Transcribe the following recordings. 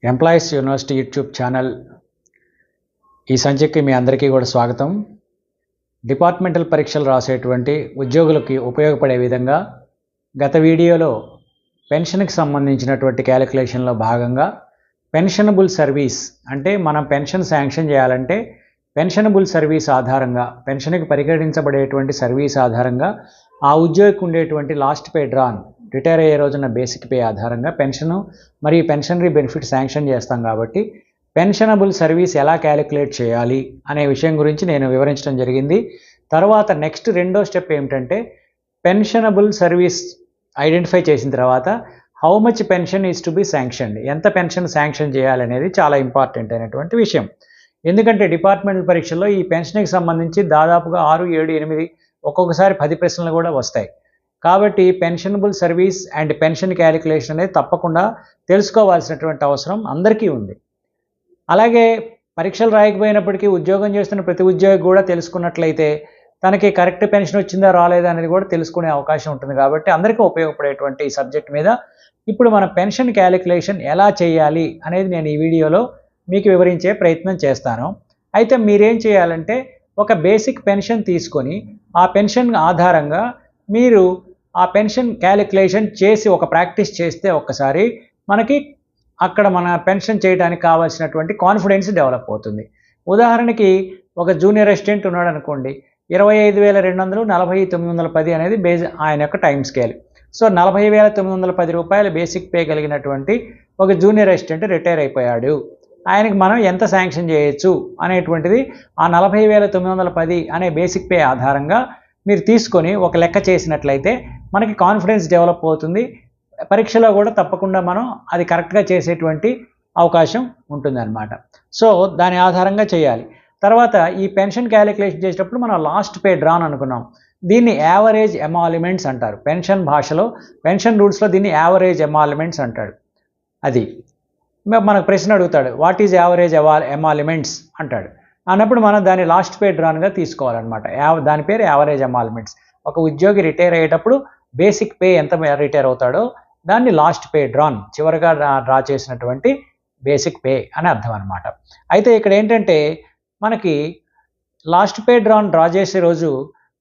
Employees university YouTube channel ఈ సంచికకి మీ అందరికీ కూడా స్వాగతం. డిపార్ట్మెంటల్ పరీక్షలు రాసేటువంటి ఉద్యోగులకి ఉపయోగపడే విధంగా గత వీడియోలో పెన్షన్కి సంబంధించినటువంటి క్యాలిక్యులేషన్లో భాగంగా పెన్షనబుల్ సర్వీస్ అంటే మనం పెన్షన్ శాంక్షన్ చేయాలంటే పెన్షనబుల్ సర్వీస్ ఆధారంగా పెన్షన్కి పరిగణించబడేటువంటి సర్వీస్ ఆధారంగా ఆ ఉద్యోగికి ఉండేటువంటి లాస్ట్ పే డ్రాన్ రిటైర్ అయ్యే రోజున బేసిక్ పే ఆధారంగా పెన్షను మరియు పెన్షనరీ బెనిఫిట్ శాంక్షన్ చేస్తాం కాబట్టి పెన్షనబుల్ సర్వీస్ ఎలా క్యాలిక్యులేట్ చేయాలి అనే విషయం గురించి నేను వివరించడం జరిగింది. తర్వాత నెక్స్ట్ రెండో స్టెప్ ఏమిటంటే పెన్షనబుల్ సర్వీస్ ఐడెంటిఫై చేసిన తర్వాత how much pension is to be sanctioned, ఎంత పెన్షన్ శాంక్షన్ చేయాలనేది చాలా ఇంపార్టెంట్ అయినటువంటి విషయం. ఎందుకంటే డిపార్ట్మెంటల్ పరీక్షల్లో ఈ పెన్షన్కి సంబంధించి దాదాపుగా 6, 7, 8 ఒక్కొక్కసారి 10 ప్రశ్నలు కూడా వస్తాయి. కాబట్టి pensionable service and pension calculation అనేది తప్పకుండా తెలుసుకోవాల్సినటువంటి అవసరం అందరికీ ఉంది. అలాగే పరీక్షలు రాయకపోయినప్పటికీ ఉద్యోగం చేస్తున్న ప్రతి ఉద్యోగి కూడా తెలుసుకున్నట్లయితే తనకి కరెక్ట్ పెన్షన్ వచ్చిందా రాలేదా అనేది కూడా తెలుసుకునే అవకాశం ఉంటుంది. కాబట్టి అందరికీ ఉపయోగపడేటువంటి ఈ సబ్జెక్ట్ మీద ఇప్పుడు మన పెన్షన్ క్యాలిక్యులేషన్ ఎలా చేయాలి అనేది నేను ఈ వీడియోలో మీకు వివరించే ప్రయత్నం చేస్తాను. అయితే మీరేం చేయాలంటే ఒక బేసిక్ పెన్షన్ తీసుకొని ఆ పెన్షన్ ఆధారంగా మీరు ఆ పెన్షన్ క్యాలిక్యులేషన్ చేసి ఒక ప్రాక్టీస్ చేస్తే ఒక్కసారి మనకి అక్కడ మన పెన్షన్ చేయడానికి కావాల్సినటువంటి కాన్ఫిడెన్స్ డెవలప్ అవుతుంది. ఉదాహరణకి ఒక జూనియర్ అసిస్టెంట్ ఉన్నాడు అనుకోండి, 25,200, 40,910 అనేది ఆయన యొక్క టైం స్కేల్. సో 40,910 రూపాయలు బేసిక్ పే కలిగినటువంటి ఒక జూనియర్ అసిస్టెంట్ రిటైర్ అయిపోయాడు. ఆయనకి మనం ఎంత శాంక్షన్ చేయొచ్చు అనేటువంటిది ఆ 40,910 అనే బేసిక్ పే ఆధారంగా మీరు తీసుకొని ఒక లెక్క చేసినట్లయితే మనకి కాన్ఫిడెన్స్ డెవలప్ అవుతుంది. పరీక్షలో కూడా తప్పకుండా మనం అది కరెక్ట్గా చేసేటువంటి అవకాశం ఉంటుందన్నమాట. సో దాని ఆధారంగా చేయాలి. తర్వాత ఈ పెన్షన్ క్యాలిక్యులేషన్ చేసేటప్పుడు మనం లాస్ట్ పే డ్రాన్ అనుకున్నాం. దీన్ని యావరేజ్ ఎమాల్యుమెంట్స్ అంటారు. పెన్షన్ భాషలో, పెన్షన్ రూల్స్లో దీన్ని యావరేజ్ ఎమాల్యుమెంట్స్ అంటాడు. అది మనకు ప్రశ్న అడుగుతాడు, వాట్ ఈజ్ యావరేజ్ ఎమాల్యుమెంట్స్ అంటాడు. అన్నప్పుడు మనం దాన్ని లాస్ట్ పే డ్రాన్గా తీసుకోవాలన్నమాట. దాని పేరు యావరేజ్ ఎమాల్యుమెంట్స్. ఒక ఉద్యోగి రిటైర్ అయ్యేటప్పుడు బేసిక్ పే ఎంత రిటైర్ అవుతాడో దాన్ని లాస్ట్ పే డ్రాన్, చివరిగా డ్రా చేసినటువంటి బేసిక్ పే అని అర్థం అనమాట. అయితే ఇక్కడ ఏంటంటే మనకి లాస్ట్ పే డ్రాన్ డ్రా చేసే రోజు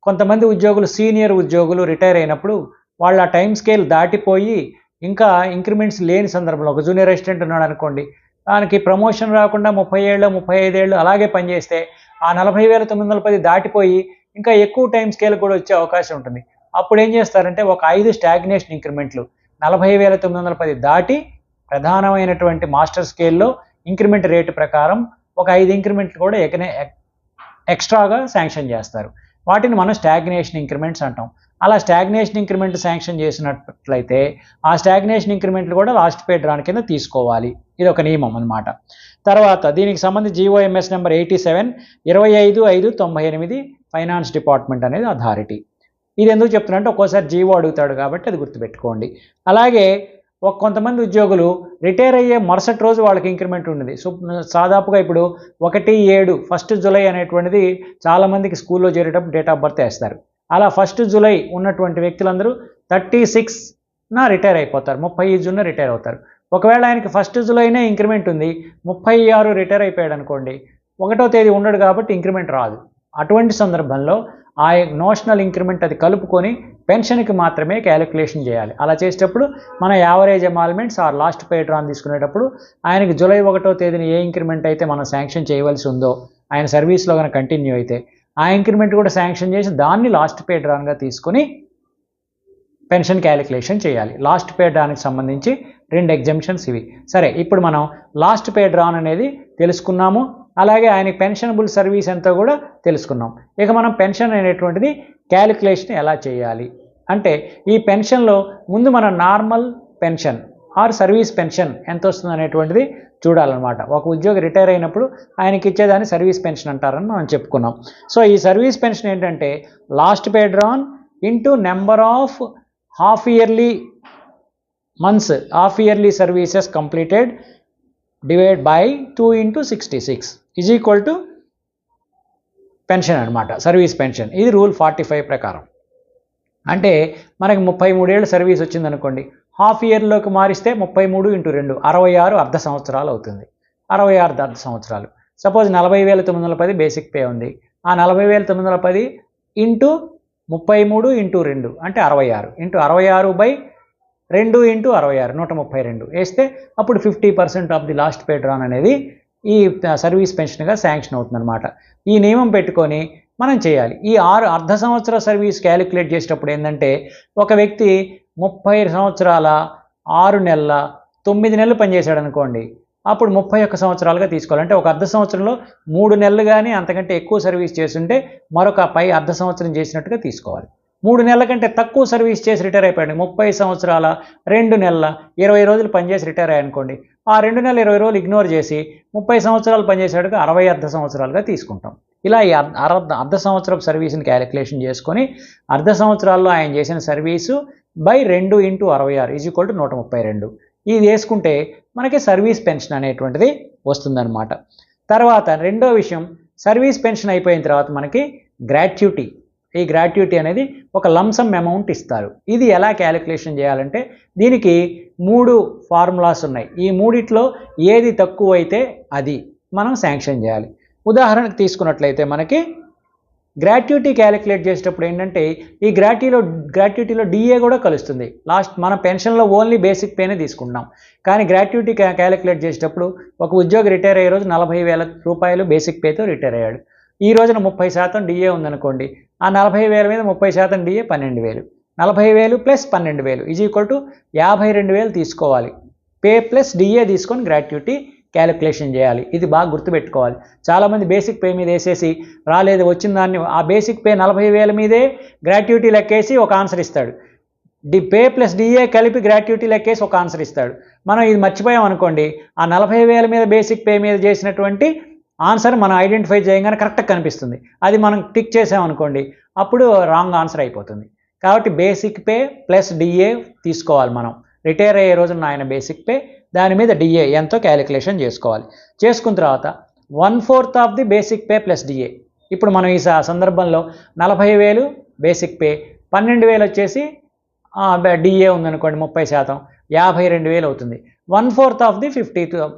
కొంతమంది ఉద్యోగులు, సీనియర్ ఉద్యోగులు రిటైర్ అయినప్పుడు వాళ్ళు ఆ టైం స్కేల్ దాటిపోయి ఇంకా ఇంక్రిమెంట్స్ లేని సందర్భంలో, ఒక జూనియర్ అసిస్టెంట్ ఉన్నాడు అనుకోండి, దానికి ప్రమోషన్ రాకుండా 30 ఏళ్ళు 35 ఏళ్ళు అలాగే పనిచేస్తే ఆ 40,910 దాటిపోయి ఇంకా ఎక్కువ టైం స్కేల్ కూడా వచ్చే అవకాశం ఉంటుంది. అప్పుడు ఏం చేస్తారంటే ఒక 5 స్టాగ్నేషన్ ఇంక్రిమెంట్లు 40,910 దాటి ప్రధానమైనటువంటి మాస్టర్ స్కేల్లో ఇంక్రిమెంట్ రేటు ప్రకారం ఒక 5 ఇంక్రిమెంట్లు కూడా ఎక్స్ట్రాగా శాంక్షన్ చేస్తారు. వాటిని మనం స్టాగ్నేషన్ ఇంక్రిమెంట్స్ అంటాం. అలా స్టాగ్నేషన్ ఇంక్రిమెంట్ శాంక్షన్ చేసినట్లయితే ఆ స్టాగ్నేషన్ ఇంక్రిమెంట్లు కూడా లాస్ట్ పే డ్రాన్ కింద తీసుకోవాలి. ఇది ఒక నియమం అనమాట. తర్వాత దీనికి సంబంధించి జీఓఎంఎస్ నెంబర్ 87, 25/5/98 ఫైనాన్స్ డిపార్ట్మెంట్ అనేది అథారిటీ. ఇది ఎందుకు చెప్తున్నా ఒక్కోసారి జీవో అడుగుతాడు కాబట్టి అది గుర్తుపెట్టుకోండి. అలాగే కొంతమంది ఉద్యోగులు రిటైర్ అయ్యే మరుసటి రోజు వాళ్ళకి ఇంక్రిమెంట్ ఉన్నది. సో దాదాపుగా ఇప్పుడు 1 జూలై అనేటువంటిది చాలామందికి స్కూల్లో చేరేటప్పుడు డేట్ ఆఫ్ బర్త్ వేస్తారు. అలా 1 జూలై ఉన్నటువంటి వ్యక్తులందరూ 36న రిటైర్ అయిపోతారు, 30 జూన్ రిటైర్ అవుతారు. ఒకవేళ ఆయనకి 1 జూలైనే ఇంక్రిమెంట్ ఉంది, 36 రిటైర్ అయిపోయాడు అనుకోండి, 1వ తేదీ ఉండడు కాబట్టి ఇంక్రిమెంట్ రాదు. అటువంటి సందర్భంలో ఆ నోషనల్ ఇంక్రిమెంట్ అది కలుపుకొని పెన్షన్కి మాత్రమే క్యాలిక్యులేషన్ చేయాలి. అలా చేసేటప్పుడు మన average emoluments or last pay drawn తీసుకునేటప్పుడు ఆయనకి జూలై 1వ తేదీన ఏ ఇంక్రిమెంట్ అయితే మనం శాంక్షన్ చేయవలసి ఉందో, ఆయన సర్వీస్లో కనుక కంటిన్యూ అయితే ఆ ఇంక్రిమెంట్ కూడా శాంక్షన్ చేసి దాన్ని లాస్ట్ పే డ్రాన్గా తీసుకొని పెన్షన్ క్యాలిక్యులేషన్ చేయాలి. లాస్ట్ పే డ్రాన్కి సంబంధించి 2 ఎగ్జామ్షన్స్ ఇవి. సరే, ఇప్పుడు మనం లాస్ట్ పే డ్రాన్ అనేది తెలుసుకున్నాము. అలాగే ఆయనకి పెన్షనబుల్ సర్వీస్ ఎంతో కూడా తెలుసుకున్నాం. ఇక మనం పెన్షన్ అనేటువంటిది క్యాలిక్యులేషన్ ఎలా చేయాలి అంటే ఈ పెన్షన్లో ముందు మన normal pension or service pension ఎంత వస్తుంది అనేటువంటిది చూడాలన్నమాట. ఒక ఉద్యోగి రిటైర్ అయినప్పుడు ఆయనకి ఇచ్చేదాన్ని సర్వీస్ పెన్షన్ అంటారని మనం చెప్పుకున్నాం. సో ఈ సర్వీస్ పెన్షన్ ఏంటంటే last pay drawn into number of half yearly months, half yearly services completed divide by 2 × 66 is equal to pension అనమాట, సర్వీస్ పెన్షన్. ఇది రూల్ 45 ప్రకారం. అంటే మనకి 33 ఏళ్ళ సర్వీస్ వచ్చిందనుకోండి, హాఫ్ ఇయర్లోకి మారిస్తే 33 × 2 66 అర్ధ సంవత్సరాలు అవుతుంది. 66 అర్ధ సంవత్సరాలు. సపోజ్ 40,910 బేసిక్ పే ఉంది. ఆ 40,910 ఇంటూ 33 × 2 అంటే 66 ఇంటూ 66/2 ఇంటూ 66 132 వేస్తే అప్పుడు 50% of the last pay drawn అనేది ఈ సర్వీస్ పెన్షన్గా శాంక్షన్ అవుతుందన్నమాట. ఈ నియమం పెట్టుకొని మనం చేయాలి. ఈ అర్ధ సంవత్సర సర్వీస్ క్యాలిక్యులేట్ చేసేటప్పుడు ఏంటంటే, ఒక వ్యక్తి 30 సంవత్సరాల 6 నెలల 9 నెలలు పనిచేశాడు అనుకోండి, అప్పుడు 31 సంవత్సరాలుగా తీసుకోవాలి. అంటే ఒక అర్ధ సంవత్సరంలో 3 నెలలు కానీ అంతకంటే ఎక్కువ సర్వీస్ చేస్తుంటే మరొక పై అర్ధ సంవత్సరం చేసినట్టుగా తీసుకోవాలి. 3 నెలల కంటే తక్కువ సర్వీస్ చేసి రిటైర్ అయిపోయాడు, 30 సంవత్సరాల 2 నెలల 20 రోజులు పనిచేసి రిటైర్ అయ్యానుకోండి, ఆ 2 నెలల 20 రోజులు ఇగ్నోర్ చేసి 30 సంవత్సరాలు పనిచేసాడుగా 60 అర్ధ సంవత్సరాలుగా తీసుకుంటాం. ఇలా ఈ అర్ధ సంవత్సరం సర్వీస్ని క్యాలిక్యులేషన్ చేసుకొని అర్ధ సంవత్సరాల్లో ఆయన చేసిన సర్వీసు బై 2 × 66 = 132. ఇది వేసుకుంటే మనకి సర్వీస్ పెన్షన్ అనేటువంటిది వస్తుందన్నమాట. తర్వాత రెండో విషయం, సర్వీస్ పెన్షన్ అయిపోయిన తర్వాత మనకి గ్రాట్యుటీ. ఈ గ్రాట్యుటీ అనేది ఒక లంసమ్ అమౌంట్ ఇస్తారు. ఇది ఎలా క్యాలిక్యులేషన్ చేయాలంటే, దీనికి 3 ఫార్ములాస్ ఉన్నాయి. ఈ మూడిట్లో ఏది తక్కువ అయితే అది మనం శాంక్షన్ చేయాలి. ఉదాహరణకు తీసుకున్నట్లయితే మనకి గ్రాట్యుటీ క్యాలిక్యులేట్ చేసేటప్పుడు ఏంటంటే, ఈ గ్రాట్యుటీలో డిఏ కూడా కలుస్తుంది. మన పెన్షన్లో ఓన్లీ బేసిక్ పేనే తీసుకుంటున్నాం, కానీ గ్రాట్యుటీ క్యాలిక్యులేట్ చేసేటప్పుడు ఒక ఉద్యోగి రిటైర్ అయ్యే రోజు 40,000 రూపాయలు బేసిక్ పేతో రిటైర్ అయ్యాడు. ఈ రోజున 30% డిఏ ఉందనుకోండి, ఆ 40,000 మీద 30% డిఏ 12,000. 40,000 + 12,000 = 52,000 తీసుకోవాలి. పే ప్లస్ డిఏ తీసుకొని గ్రాట్యుటీ క్యాలిక్యులేషన్ చేయాలి. ఇది బాగా గుర్తుపెట్టుకోవాలి. చాలామంది బేసిక్ పే మీద వేసేసి రాలేదు, వచ్చిన దాన్ని ఆ బేసిక్ పే 40,000 మీదే గ్రాట్యుటీ లెక్కేసి ఒక ఆన్సర్ ఇస్తాడు. పే ప్లస్ డిఏ కలిపి గ్రాట్యుటీ లెక్కేసి ఒక ఆన్సర్ ఇస్తాడు. మనం ఇది మర్చిపోయాం అనుకోండి, ఆ 40,000 మీద బేసిక్ పే మీద చేసినటువంటి ఆన్సర్ మనం ఐడెంటిఫై చేయగానే కరెక్ట్గా కనిపిస్తుంది. అది మనం టిక్ చేసామనుకోండి, అప్పుడు రాంగ్ ఆన్సర్ అయిపోతుంది. కాబట్టి బేసిక్ పే ప్లస్ డిఏ తీసుకోవాలి. మనం రిటైర్ అయ్యే రోజున ఆయన బేసిక్ పే, దాని మీద డిఏ ఎంతో క్యాలిక్యులేషన్ చేసుకోవాలి. చేసుకున్న తర్వాత 1/4 of the basic pay plus DA. ఇప్పుడు మనం ఈ సందర్భంలో 40,000 బేసిక్ పే, 12,000 వచ్చేసి డిఏ ఉందనుకోండి 30%, 52,000 అవుతుంది. 1/4 ఆఫ్ ది 52,000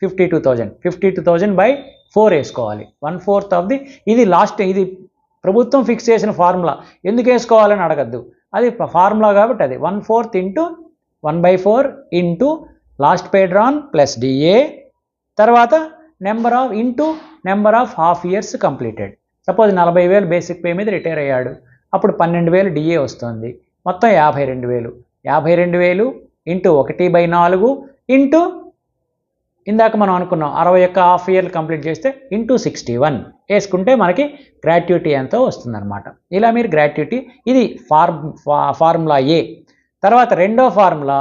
52,000/4 వేసుకోవాలి. 1/4 ఆఫ్ ది, ఇది ప్రభుత్వం ఫిక్స్ చేసిన ఫార్ములా. ఎందుకు వేసుకోవాలని అడగద్దు, అది ఫార్ములా కాబట్టి అది 1/4 × 1/4 into last pay drawn plus DA, తర్వాత number of half years completed. Suppose 40,000 basic pay మీద రిటైర్ అయ్యాడు, అప్పుడు 12,000 డిఏ వస్తుంది, మొత్తం 52,000. 52,000 ఇంటూ 1/4 ఇంటూ ఇందాక మనం అనుకున్నాం 61 హాఫ్ ఇయర్లు కంప్లీట్ చేస్తే ఇంటూ 61 వేసుకుంటే మనకి గ్రాట్యుటీ ఎంతో వస్తుందన్నమాట. ఇలా మీరు గ్రాట్యుటీ, ఇది ఫార్ములా ఏ. తర్వాత రెండో formula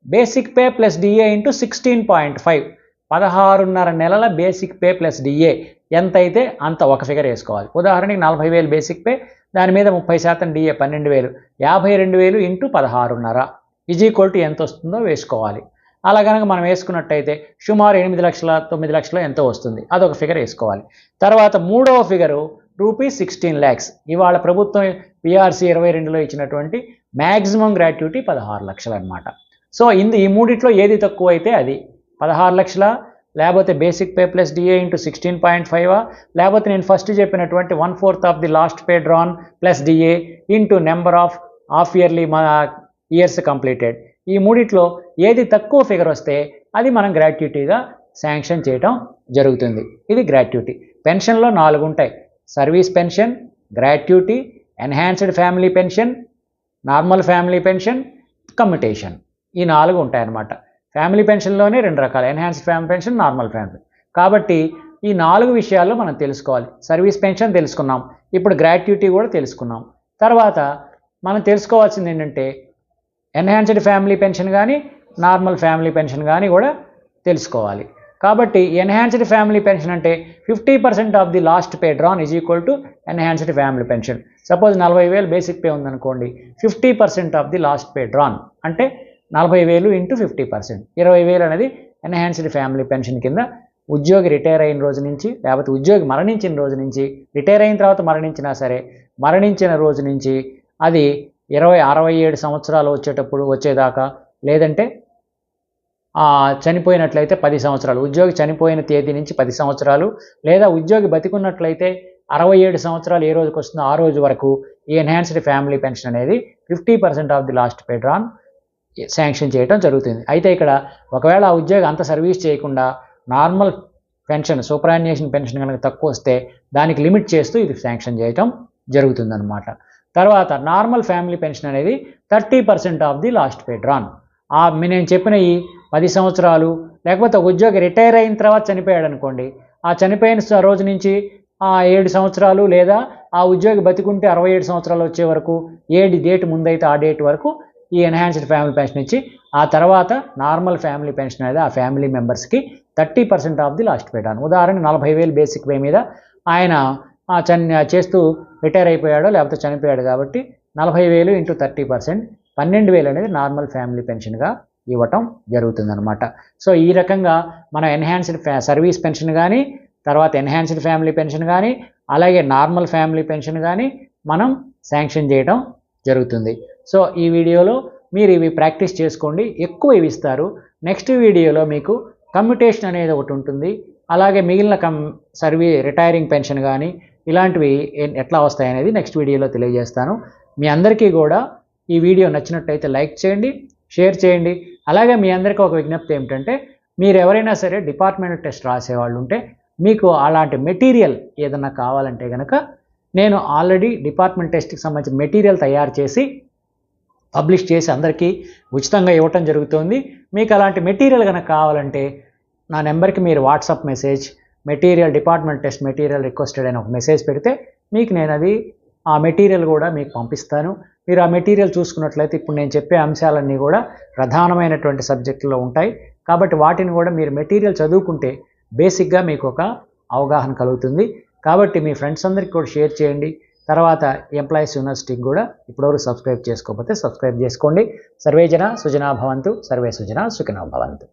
basic pay plus DA into 16.5. 16.5 నెలల బేసిక్ పే ప్లస్ డిఏ ఎంత అయితే అంత ఒక ఫిగర్ వేసుకోవాలి. ఉదాహరణకి 40,000 బేసిక్ పే, దాని మీద 30% డిఏ 12,000, 52,000 ఇంటూ 16.5 = ఎంత వస్తుందో వేసుకోవాలి. అలా కనుక మనం వేసుకున్నట్టయితే సుమారు 8 లక్షల 9 లక్షలు ఎంతో వస్తుంది, అదొక ఫిగర్ వేసుకోవాలి. తర్వాత మూడవ ఫిగరు ₹16 lakhs. ఇవాళ ప్రభుత్వం పిఆర్సీ 22లో ఇచ్చినటువంటి మ్యాక్సిమం గ్రాట్యుటీ 16 లక్షలు అనమాట. సో ఈ మూడిట్లో ఏది తక్కువ అయితే అది 16 లక్షల, లేకపోతే basic pay plus DA into 16.5, లేకపోతే నేను ఫస్ట్ చెప్పినటువంటి 1/4 of the last pay drawn plus DA into number of half yearly years completed. ఈ మూడిట్లో ఏది తక్కువ ఫిగర్ వస్తే అది మనం గ్రాట్యుటీగా శాంక్షన్ చేయటం జరుగుతుంది. ఇది గ్రాట్యుటీ. పెన్షన్లో 4 ఉంటాయి: service pension, gratuity, enhanced family pension, normal family pension, commutation. ఈ 4 ఉంటాయన్నమాట. ఫ్యామిలీ పెన్షన్లోనే 2 రకాలు: enhanced family pension, normal family. కాబట్టి ఈ 4 విషయాల్లో మనం తెలుసుకోవాలి. సర్వీస్ పెన్షన్ తెలుసుకున్నాం, ఇప్పుడు గ్రాట్యుటీ కూడా తెలుసుకున్నాం. తర్వాత మనం తెలుసుకోవాల్సింది ఏంటంటే, ఎన్హాన్స్డ్ ఫ్యామిలీ పెన్షన్ కానీ నార్మల్ ఫ్యామిలీ పెన్షన్ కానీ కూడా తెలుసుకోవాలి. కాబట్టి ఎన్హాన్స్డ్ ఫ్యామిలీ పెన్షన్ అంటే 50% of the last pay drawn = enhanced family pension. Suppose 40,000 basic pay ఉందనుకోండి, 50% of the last pay drawn అంటే 40,000 ఇంటూ 50%, 20,000 అనేది ఎన్హాన్స్డ్ ఫ్యామిలీ పెన్షన్ కింద ఉద్యోగి రిటైర్ అయిన రోజు నుంచి, లేకపోతే ఉద్యోగి మరణించిన రోజు నుంచి, రిటైర్ అయిన తర్వాత మరణించినా సరే మరణించిన రోజు నుంచి అది 67 సంవత్సరాలు వచ్చేదాకా, లేదంటే చనిపోయినట్లయితే 10 సంవత్సరాలు, ఉద్యోగి చనిపోయిన తేదీ నుంచి 10 సంవత్సరాలు, లేదా ఉద్యోగి బతికున్నట్లయితే 67 సంవత్సరాలు ఏ రోజుకి వస్తుందో ఆ రోజు వరకు ఈ ఎన్హాన్స్డ్ ఫ్యామిలీ పెన్షన్ అనేది 50% of the last pay drawn sanction చేయడం జరుగుతుంది. అయితే ఇక్కడ ఒకవేళ ఆ ఉద్యోగి అంత సర్వీస్ చేయకుండా నార్మల్ పెన్షన్, సూపరాన్యుయేషన్ పెన్షన్ కనుక తక్కువ వస్తే దానికి లిమిట్ చేస్తూ ఇది శాంక్షన్ చేయటం జరుగుతుందన్నమాట. తర్వాత నార్మల్ ఫ్యామిలీ పెన్షన్ అనేది 30% of the last pay drawn. నేను చెప్పిన ఈ 10 సంవత్సరాలు, లేకపోతే ఉద్యోగి రిటైర్ అయిన తర్వాత చనిపోయాడు అనుకోండి, ఆ చనిపోయిన రోజు నుంచి 7 సంవత్సరాలు, లేదా ఆ ఉద్యోగి బతికుంటే 67 సంవత్సరాలు వచ్చే వరకు డేట్ ముందైతే ఆ డేట్ వరకు ఈ ఎన్హాన్స్డ్ ఫ్యామిలీ పెన్షన్ ఇచ్చి, ఆ తర్వాత నార్మల్ ఫ్యామిలీ పెన్షన్ అనేది ఆ ఫ్యామిలీ మెంబర్స్కి 30% of the last pay drawn. ఉదాహరణ 40,000 బేసిక్ పే మీద ఆయన చేస్తూ రిటైర్ అయిపోయాడో లేకపోతే చనిపోయాడు కాబట్టి 40,000 ఇంటూ 30%, 12,000 అనేది నార్మల్ ఫ్యామిలీ పెన్షన్గా ఇవ్వటం జరుగుతుందన్నమాట. సో ఈ రకంగా మనం ఎన్హాన్స్డ్ సర్వీస్ పెన్షన్ కానీ, తర్వాత ఎన్హాన్స్డ్ ఫ్యామిలీ పెన్షన్ కానీ, అలాగే నార్మల్ ఫ్యామిలీ పెన్షన్ కానీ మనం శాంక్షన్ చేయడం జరుగుతుంది. సో ఈ వీడియోలో మీరు ఇవి ప్రాక్టీస్ చేసుకోండి, ఎక్కువ ఇవి ఇస్తారు. నెక్స్ట్ వీడియోలో మీకు కమ్యుటేషన్ అనేది ఒకటి ఉంటుంది, అలాగే మిగిలిన రిటైరింగ్ పెన్షన్ కానీ ఇలాంటివి ఎట్లా వస్తాయనేది నెక్స్ట్ వీడియోలో తెలియజేస్తాను. మీ అందరికీ కూడా ఈ వీడియో నచ్చినట్టయితే లైక్ చేయండి, షేర్ చేయండి. అలాగే మీ అందరికీ ఒక విజ్ఞప్తి ఏమిటంటే, మీరు ఎవరైనా సరే డిపార్ట్మెంటల్ టెస్ట్ రాసేవాళ్ళు ఉంటే మీకు అలాంటి మెటీరియల్ ఏదన్నా కావాలంటే కనుక నేను ఆల్రెడీ డిపార్ట్మెంట్ టెస్ట్కి సంబంధించిన మెటీరియల్ తయారు చేసి పబ్లిష్ చేసి అందరికీ ఉచితంగా ఇవ్వటం జరుగుతుంది. మీకు అలాంటి మెటీరియల్ కనుక కావాలంటే నా నెంబర్కి మీరు WhatsApp message department test material requested అని ఒక మెసేజ్ పెడితే మీకు నేను ఆ మెటీరియల్ కూడా మీకు పంపిస్తాను. మీరు ఆ మెటీరియల్ చూసుకున్నట్లయితే ఇప్పుడు నేను చెప్పే అంశాలన్నీ కూడా ప్రధానమైనటువంటి సబ్జెక్టులో ఉంటాయి కాబట్టి వాటిని కూడా మీరు మెటీరియల్ చదువుకుంటే బేసిక్గా మీకు ఒక అవగాహన కలుగుతుంది. కాబట్టి మీ ఫ్రెండ్స్ అందరికీ కూడా షేర్ చేయండి. తర్వాత ఎంప్లాయీస్ యూనివర్సిటీకి కూడా ఇప్పటివరకు సబ్స్క్రైబ్ చేసుకోకపోతే సబ్స్క్రైబ్ చేసుకోండి. సర్వే జన సుజనా భవంతు, సర్వే సుజనా సుఖినో భవంతు.